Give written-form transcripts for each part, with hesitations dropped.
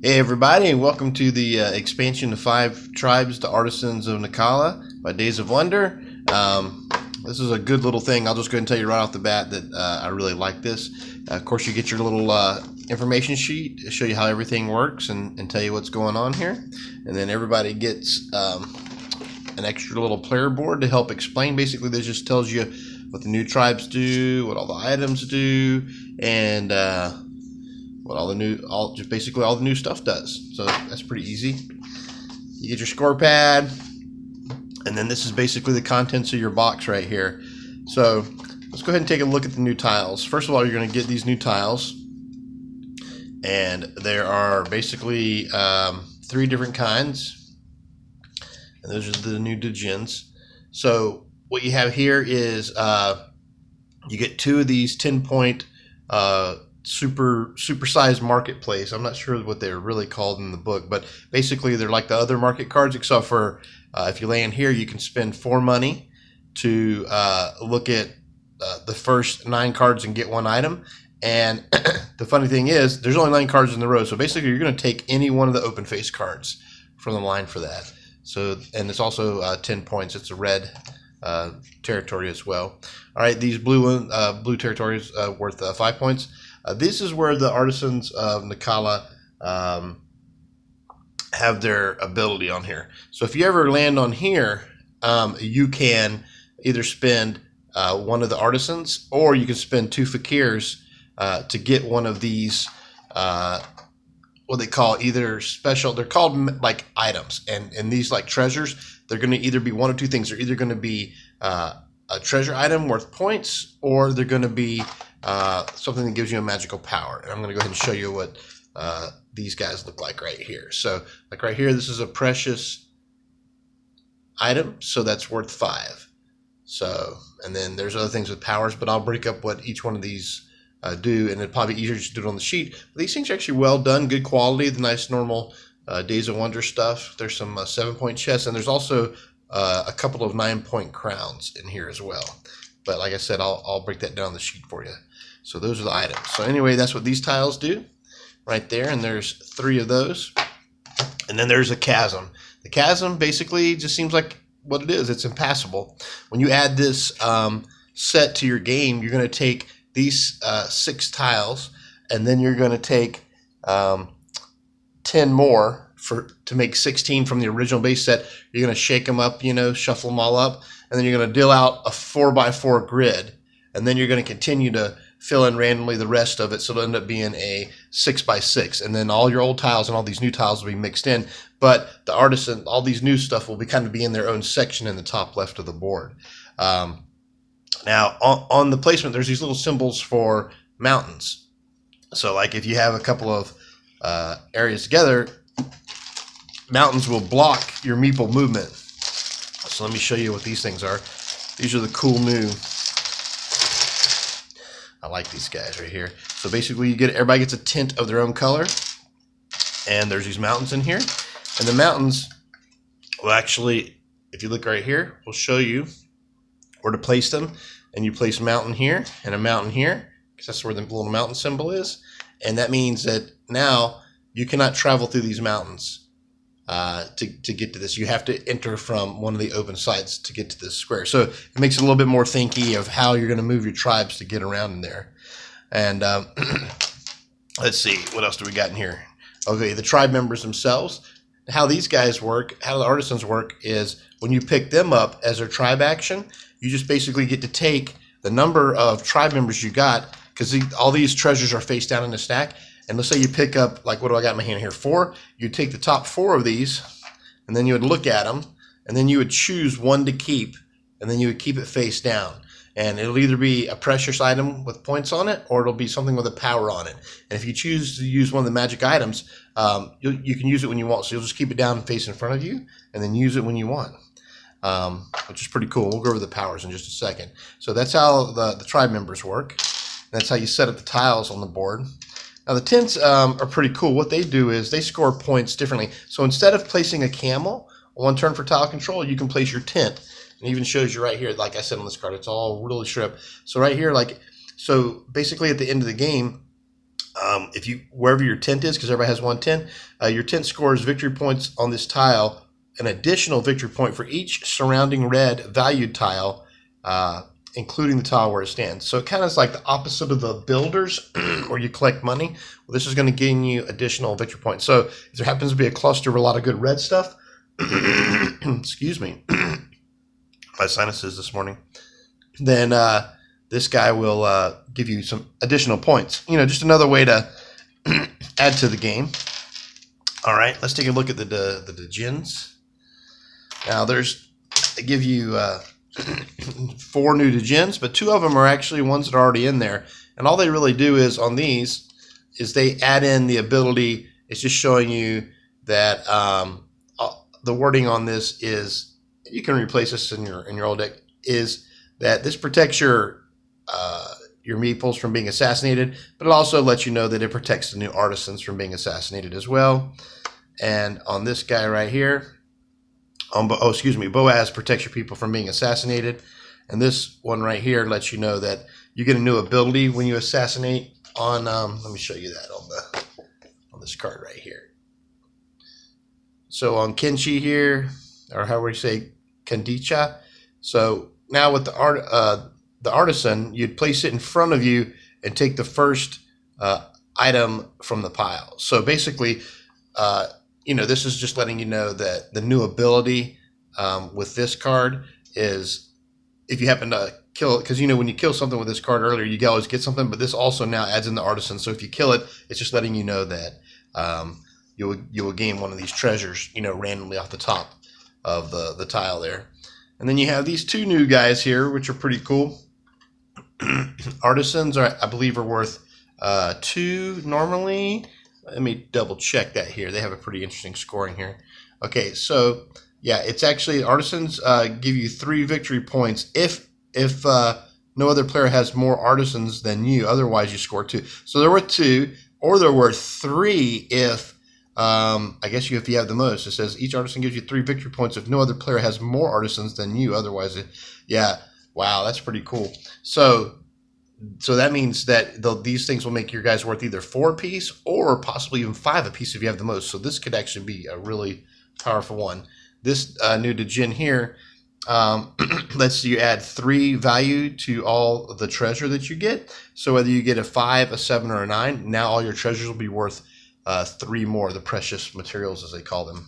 Hey everybody, and welcome to the expansion of 5 tribes to Artisans of Naqala by Days of Wonder. This is a good little thing. I'll just go ahead and tell you right off the bat that I really like this. Of course, you get your little information sheet to show you how everything works and tell you what's going on here. And then everybody gets an extra little player board to help explain. Basically, this just tells you what the new tribes do, what all the items do, and what basically all the new stuff does. So that's pretty easy. You get your score pad, and then this is basically the contents of your box right here. So let's go ahead and take a look at the new tiles. First of all, you're going to get these new tiles, and there are basically 3 different kinds, and those are the new Djinns. So what you have here is you get 2 of these 10-point supersized marketplace. I'm not sure what they're really called in the book, but basically they're like the other market cards, except for if you land here, you can spend 4 money to look at the first 9 cards and get 1 item. And the funny thing is, there's only 9 cards in the row, so basically you're going to take any one of the open face cards from the line for that. So, and it's also 10 points. It's a red territory as well. All right, these blue territories worth 5 points. This is where the Artisans of Naqala have their ability on here. So if you ever land on here, you can either spend 1 of the Artisans, or you can spend 2 Fakirs to get one of these, what they call either special, they're called like items. And these like treasures, they're going to either be 1 of 2 things. They're either going to be a treasure item worth points, or they're going to be something that gives you a magical power. And I'm going to go ahead and show you what these guys look like right here. So like right here, this is a precious item, so that's worth 5. So, and then there's other things with powers, but I'll break up what each one of these do, and it'd probably be easier just to do it on the sheet. But these things are actually well done, good quality, the nice normal Days of Wonder stuff. There's some 7-point chests, and there's also a couple of 9-point crowns in here as well. But like I said, I'll break that down on the sheet for you. So those are the items. So anyway, that's what these tiles do right there. And there's 3 of those. And then there's a chasm. The chasm basically just seems like what it is. It's impassable. When you add this set to your game, you're going to take these 6 tiles, and then you're going to take 10 more to make 16 from the original base set. You're going to shake them up, shuffle them all up, and then you're going to deal out a 4x4 grid, and then you're going to continue to fill in randomly the rest of it, so it'll end up being a 6x6, and then all your old tiles and all these new tiles will be mixed in. But the artisan, all these new stuff will be in their own section in the top left of the board. Now on the placement, there's these little symbols for mountains. So like if you have a couple of areas together, mountains will block your meeple movement. So let me show you what these things are. These are the cool new. I like these guys right here. So basically everybody gets a tint of their own color. And there's these mountains in here. And the mountains will actually, if you look right here, will show you where to place them. And you place a mountain here and a mountain here, because that's where the little mountain symbol is. And that means that now you cannot travel through these mountains to get to this. You have to enter from one of the open sides to get to this square. So it makes it a little bit more thinky of how you're going to move your tribes to get around in there. And let's see, what else do we got in here? Okay, the tribe members themselves. How these guys work, how the artisans work, is when you pick them up as their tribe action, you just basically get to take the number of tribe members you got, because all these treasures are face down in a stack. And let's say you pick up, like, what do I got in my hand here? 4. You take the top 4 of these, and then you would look at them, and then you would choose 1 to keep, and then you would keep it face down. And it'll either be a precious item with points on it, or it'll be something with a power on it. And if you choose to use one of the magic items, you can use it when you want. So you'll just keep it down and face in front of you, and then use it when you want, which is pretty cool. We'll go over the powers in just a second. So that's how the tribe members work. That's how you set up the tiles on the board. Now the tints are pretty cool. What they do is they score points differently. So instead of placing a camel on 1 turn for tile control, you can place your tint. And it even shows you right here, like I said on this card, it's all really stripped. So right here, so basically at the end of the game, If you wherever your tent is, because everybody has one tent, your tent scores victory points on this tile, an additional victory point for each surrounding red valued tile, including the tile where it stands. So it kind of is like the opposite of the builders, where you collect money. Well, this is going to gain you additional victory points. So if there happens to be a cluster of a lot of good red stuff, excuse me, my sinuses this morning, then this guy will give you some additional points. You know, just another way to add to the game. All right, let's take a look at the djinns. Now they give you 4 new djinns, but 2 of them are actually ones that are already in there. And all they really do is on these is they add in the ability. It's just showing you that the wording on this is, you can replace this in your old deck, is that this protects your meeples from being assassinated, but it also lets you know that it protects the new artisans from being assassinated as well. And on this guy right here, Boaz protects your people from being assassinated. And this one right here lets you know that you get a new ability when you assassinate on, let me show you that on this card right here. So on Kenshi here, or how would you say, Kandicha. So now with the artisan, you'd place it in front of you and take the first item from the pile. So basically, this is just letting you know that the new ability with this card is, if you happen to kill it, because when you kill something with this card earlier, you always get something, but this also now adds in the artisan. So if you kill it, it's just letting you know that you will gain one of these treasures, randomly off the top of the tile there. And then you have these 2 new guys here, which are pretty cool. Artisans I believe are worth 2 normally. Let me double check that here. They have a pretty interesting scoring here. Okay, so yeah, it's actually artisans give you 3 victory points if no other player has more artisans than you. Otherwise, you score 2. So they're worth 2, or they're worth 3 if I guess if you have the most. It says each artisan gives you 3 victory points if no other player has more artisans than you. Otherwise, yeah, wow, that's pretty cool. So that means that these things will make your guys worth either 4 apiece or possibly even 5 apiece if you have the most. So this could actually be a really powerful one. This new djinn here lets you add 3 value to all the treasure that you get. So whether you get a 5, a 7, or a 9, now all your treasures will be worth 3 more, the precious materials as they call them.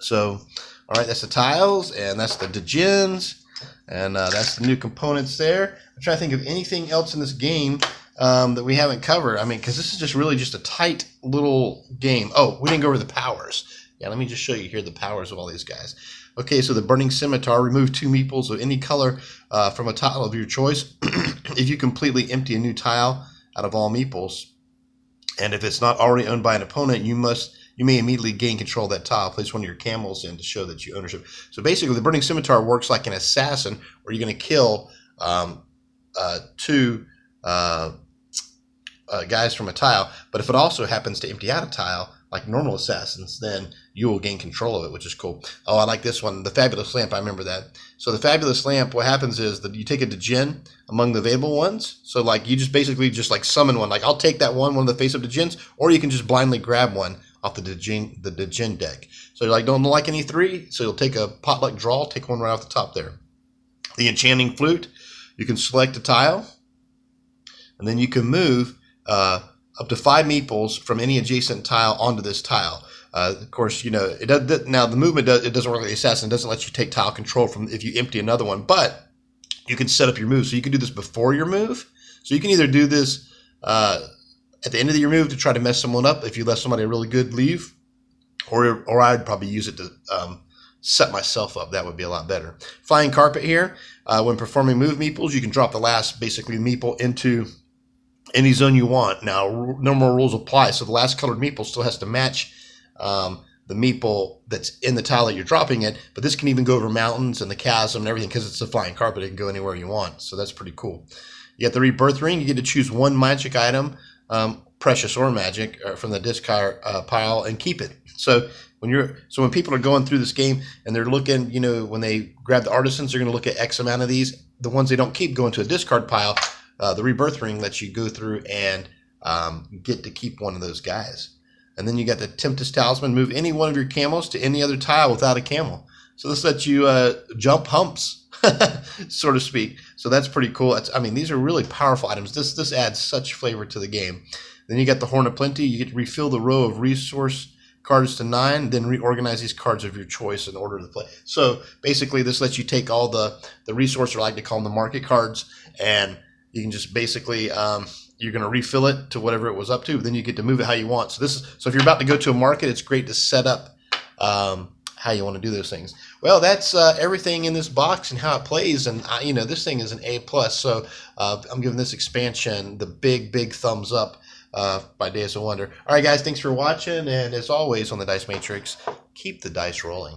So, all right, that's the tiles, and that's the djinns, and that's the new components there. I'm trying to think of anything else in this game that we haven't covered. I mean, because this is just really just a tight little game. Oh, we didn't go over the powers. Yeah, let me just show you here the powers of all these guys. Okay, so the Burning Scimitar, remove 2 meeples of any color from a tile of your choice. If you completely empty a new tile out of all meeples, and if it's not already owned by an opponent, you may immediately gain control of that tile. Place one of your camels in to show that you ownership. So basically, the Burning Scimitar works like an assassin, where you're going to kill 2 guys from a tile. But if it also happens to empty out a tile, like normal assassins, then you will gain control of it, which is cool. Oh, I like this one, the Fabulous Lamp. I remember that. So the Fabulous Lamp, what happens is that you take a djinn among the available ones. So like you just basically just like summon one. Like I'll take that one of the face-up djinns, or you can just blindly grab one off the djinn deck. So you're like, don't like any 3, so you'll take a potluck draw, take one right off the top there. The Enchanting Flute, you can select a tile, and then you can move up to 5 meeples from any adjacent tile onto this tile. Of course, it does. Now the movement it doesn't work like the assassin. It doesn't let you take tile control from if you empty another one, but you can set up your move. So you can do this before your move. So you can either do this at the end of your move to try to mess someone up if you let somebody really good leave, or I'd probably use it to set myself up. That would be a lot better. Flying Carpet here. When performing move meeples, you can drop the last basically meeple into any zone you want. Now, no more rules apply. So the last colored meeple still has to match the meeple that's in the tile that you're dropping it. But this can even go over mountains and the chasm and everything because it's a flying carpet. It can go anywhere you want. So that's pretty cool. You got the Rebirth Ring. You get to choose one magic item, precious or magic, from the discard pile and keep it. So when people are going through this game and they're looking, when they grab the artisans, they're going to look at X amount of these. The ones they don't keep go into a discard pile. The Rebirth Ring lets you go through and get to keep one of those guys. And then you got the Tempest Talisman. Move any one of your camels to any other tile without a camel. So this lets you jump humps, so to speak. So that's pretty cool. I mean, these are really powerful items. This adds such flavor to the game. Then you got the Horn of Plenty. You get to refill the row of resource cards to 9, then reorganize these cards of your choice in order to play. So basically, this lets you take all the resource, or I like to call them the market cards, and you can just basically you're going to refill it to whatever it was up to. Then you get to move it how you want. So so if you're about to go to a market, it's great to set up how you want to do those things. Well, that's everything in this box and how it plays. And you know, this thing is an A+. So I'm giving this expansion the big thumbs up by Days of Wonder. All right, guys, thanks for watching. And as always on the Dice Matrix, keep the dice rolling.